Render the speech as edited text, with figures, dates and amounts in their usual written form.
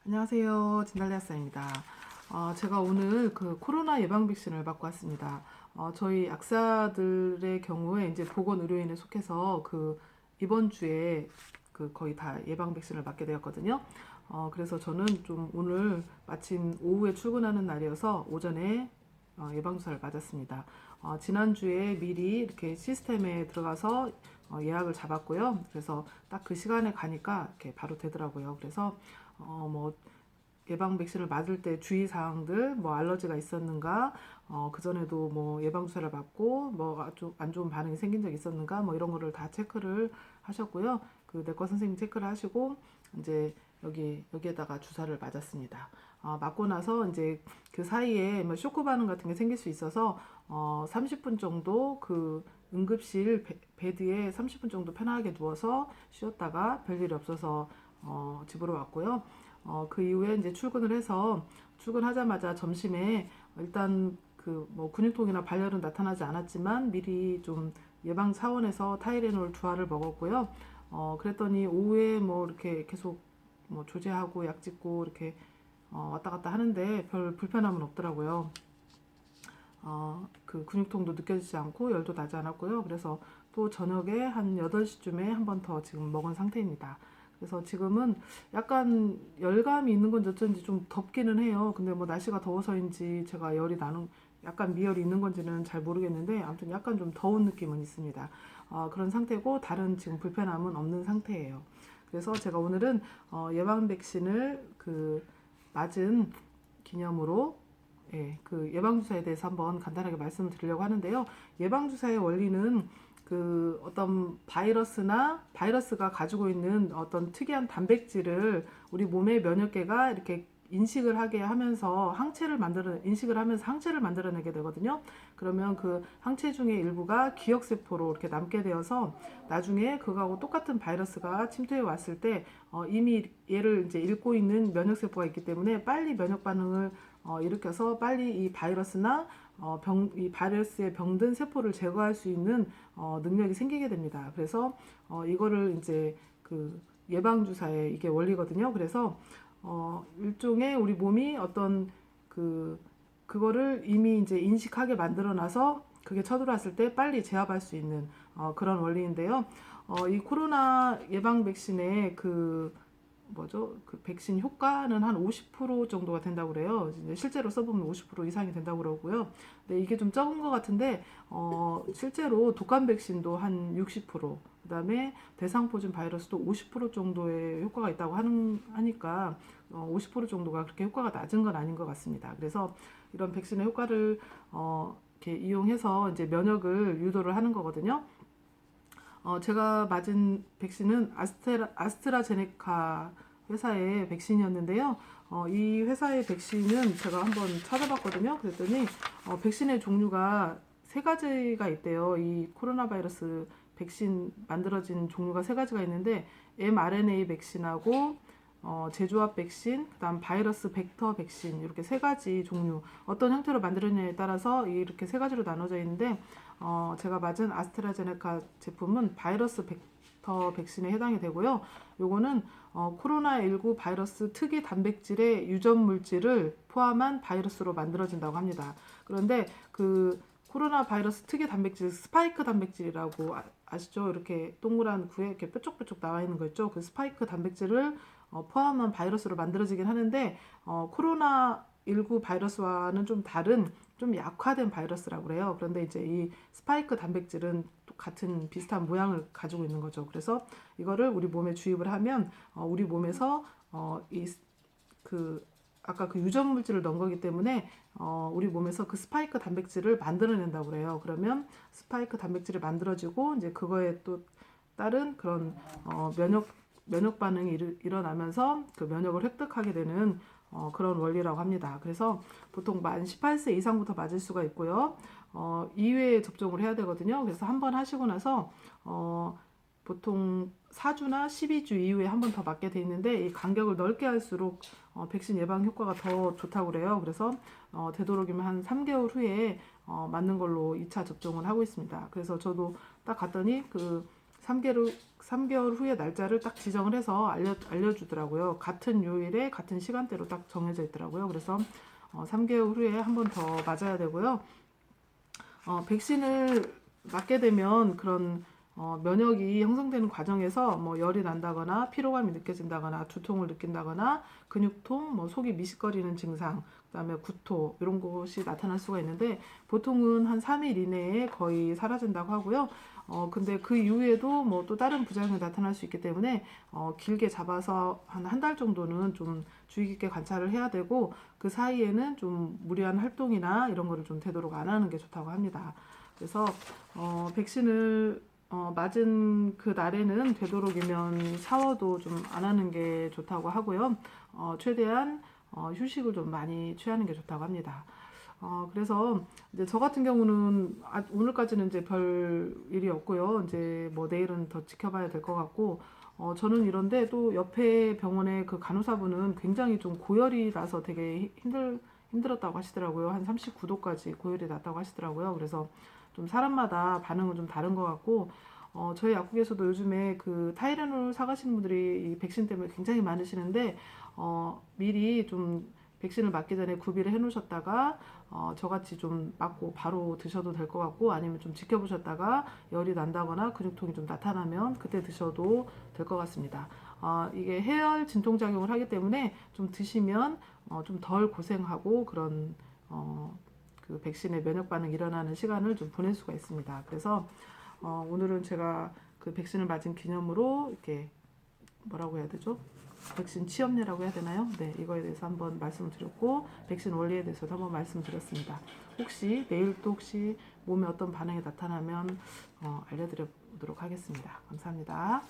안녕하세요. 진달래 약사입니다. 제가 오늘 그 코로나 예방 백신을 맞고 왔습니다. 저희 약사들의 경우에 이제 보건의료인에 속해서 이번 주에 거의 다 예방 백신을 맞게 되었거든요. 그래서 저는 좀 오늘 마침 오후에 출근하는 날이어서 오전에 예방주사를 맞았습니다. 지난주에 미리 이렇게 시스템에 들어가서 예약을 잡았고요. 그래서 딱 그 시간에 가니까 이렇게 바로 되더라고요. 그래서 뭐 예방 백신을 맞을 때 주의 사항들, 뭐 알러지가 있었는가, 그 전에도 뭐 예방 주사를 맞고 뭐 좀 안 좋은 반응이 생긴 적 있었는가, 뭐 이런 거를 다 체크를 하셨고요. 그 내과 선생님 체크를 하시고 이제 여기에다가 주사를 맞았습니다. 맞고 나서 이제 그 사이에 뭐 쇼크 반응 같은 게 생길 수 있어서 30분 정도 그 응급실 베드에 30분 정도 편하게 누워서 쉬었다가 별일이 없어서 집으로 왔고요. 그 이후에 이제 출근을 해서 출근하자마자 점심에 일단 그 뭐 근육통이나 발열은 나타나지 않았지만 미리 좀 예방 차원에서 타이레놀 두 알을 먹었고요. 그랬더니 오후에 뭐 이렇게 계속 뭐 조제하고 약 찍고 이렇게 왔다 갔다 하는데 별 불편함은 없더라고요. 그 근육통도 느껴지지 않고 열도 나지 않았고요. 그래서 또 저녁에 한 8시쯤에 한 번 더 지금 먹은 상태입니다. 그래서 지금은 약간 열감이 있는 건지 어쩐지 좀 덥기는 해요. 근데 뭐 날씨가 더워서인지 제가 열이 나는 약간 미열이 있는 건지는 잘 모르겠는데 아무튼 약간 좀 더운 느낌은 있습니다. 그런 상태고 다른 지금 불편함은 없는 상태예요. 그래서 제가 오늘은 예방 백신을 맞은 기념으로 그 예방주사에 대해서 한번 간단하게 말씀을 드리려고 하는데요. 예방주사의 원리는 그 어떤 바이러스가 가지고 있는 어떤 특이한 단백질을 우리 몸의 면역계가 이렇게 인식을 하게 하면서 인식을 하면서 항체를 만들어내게 되거든요. 그러면 그 항체 중에 일부가 기억세포로 이렇게 남게 되어서 나중에 그거하고 똑같은 바이러스가 침투해 왔을 때 이미 얘를 이제 읽고 있는 면역세포가 있기 때문에 빨리 면역 반응을 일으켜서 빨리 이 바이러스나 이 바이러스에 병든 세포를 제거할 수 있는 능력이 생기게 됩니다. 그래서 이거를 이제 그 예방주사의 이게 원리거든요. 그래서 일종의 우리 몸이 어떤 그거를 이미 이제 인식하게 만들어놔서 그게 쳐들어왔을 때 빨리 제압할 수 있는 그런 원리인데요. 이 코로나 예방 백신의 그 백신 효과는 한 50% 정도가 된다고 그래요. 실제로 써보면 50% 이상이 된다고 그러고요. 근데 이게 좀 적은 것 같은데, 실제로 독감 백신도 한 60%, 그다음에 대상포진 바이러스도 50% 정도의 효과가 있다고 하니까 50% 정도가 그렇게 효과가 낮은 건 아닌 것 같습니다. 그래서 이런 백신의 효과를 이렇게 이용해서 이제 면역을 유도를 하는 거거든요. 제가 맞은 백신은 아스트라제네카 회사의 백신이었는데요. 이 회사의 백신은 제가 한번 찾아봤거든요. 그랬더니 백신의 종류가 세 가지가 있대요. 이 코로나 바이러스 백신 만들어진 종류가 세 가지가 있는데 mRNA 백신하고 제조합 백신, 그다음 바이러스 벡터 백신 이렇게 세 가지 종류 어떤 형태로 만들었냐에 따라서 이렇게 세 가지로 나눠져 있는데 제가 맞은 아스트라제네카 제품은 바이러스 벡터 백신에 해당이 되고요. 요거는 코로나19 바이러스 특이 단백질의 유전 물질을 포함한 바이러스로 만들어진다고 합니다. 그런데 그 코로나 바이러스 특이 단백질 스파이크 단백질이라고 아시죠? 이렇게 동그란 구에 이렇게 뾰족뾰족 나와 있는 거 있죠? 그 스파이크 단백질을 포함한 바이러스로 만들어지긴 하는데 코로나19 바이러스와는 좀 다른 좀 약화된 바이러스라고 그래요. 그런데 이제 이 스파이크 단백질은 같은 비슷한 모양을 가지고 있는 거죠. 그래서 이거를 우리 몸에 주입을 하면 우리 몸에서 이그 아까 그 유전 물질을 넣은 거기 때문에 우리 몸에서 그 스파이크 단백질을 만들어낸다고 그래요. 그러면 스파이크 단백질이 만들어지고 이제 그거에 또 따른 그런 면역 반응이 일어나면서 그 면역을 획득하게 되는 그런 원리라고 합니다. 그래서 보통 만 18세 이상부터 맞을 수가 있고요. 2회 접종을 해야 되거든요. 그래서 한 번 하시고 나서 보통 4주나 12주 이후에 한 번 더 맞게 돼 있는데 이 간격을 넓게 할수록 백신 예방 효과가 더 좋다고 그래요. 그래서 되도록이면 한 3개월 후에 맞는 걸로 2차 접종을 하고 있습니다. 그래서 저도 딱 갔더니 3개월 후에 날짜를 딱 지정을 해서 알려주더라고요. 같은 요일에 같은 시간대로 딱 정해져 있더라고요. 그래서 3개월 후에 한 번 더 맞아야 되고요. 백신을 맞게 되면 그런 면역이 형성되는 과정에서 뭐 열이 난다거나 피로감이 느껴진다거나 두통을 느낀다거나 근육통, 뭐 속이 미식거리는 증상, 그다음에 구토 이런 것이 나타날 수가 있는데 보통은 한 3일 이내에 거의 사라진다고 하고요. 근데 그 이후에도 뭐 또 다른 부작용이 나타날 수 있기 때문에 길게 잡아서 한 달 정도는 좀 주의 깊게 관찰을 해야 되고 그 사이에는 좀 무리한 활동이나 이런 거를 좀 되도록 안 하는 게 좋다고 합니다. 그래서 백신을 맞은 그 날에는 되도록이면 샤워도 좀 안 하는 게 좋다고 하고요. 최대한 휴식을 좀 많이 취하는 게 좋다고 합니다. 그래서 이제 저 같은 경우는 오늘까지는 이제 별 일이 없고요. 이제 뭐 내일은 더 지켜봐야 될 것 같고, 저는 이런데 또 옆에 병원의 그 간호사분은 굉장히 좀 고열이 나서 되게 힘들었다고 하시더라고요. 한 39도까지 고열이 났다고 하시더라고요. 그래서 좀 사람마다 반응은 좀 다른 것 같고, 저희 약국에서도 요즘에 그 타이레놀 사가시는 분들이 이 백신 때문에 굉장히 많으시는데, 미리 좀 백신을 맞기 전에 구비를 해 놓으셨다가 저같이 좀 맞고 바로 드셔도 될 것 같고 아니면 좀 지켜보셨다가 열이 난다거나 근육통이 좀 나타나면 그때 드셔도 될 것 같습니다. 이게 해열 진통작용을 하기 때문에 좀 드시면 좀 덜 고생하고 그런 그 백신의 면역 반응 일어나는 시간을 좀 보낼 수가 있습니다. 그래서 오늘은 제가 그 백신을 맞은 기념으로 이렇게 뭐라고 해야 되죠? 백신 취업례라고 해야 되나요? 네, 이거에 대해서 한번 말씀을 드렸고 백신 원리에 대해서도 한번 말씀드렸습니다. 혹시 내일 또 혹시 몸에 어떤 반응이 나타나면 알려드려 보도록 하겠습니다. 감사합니다.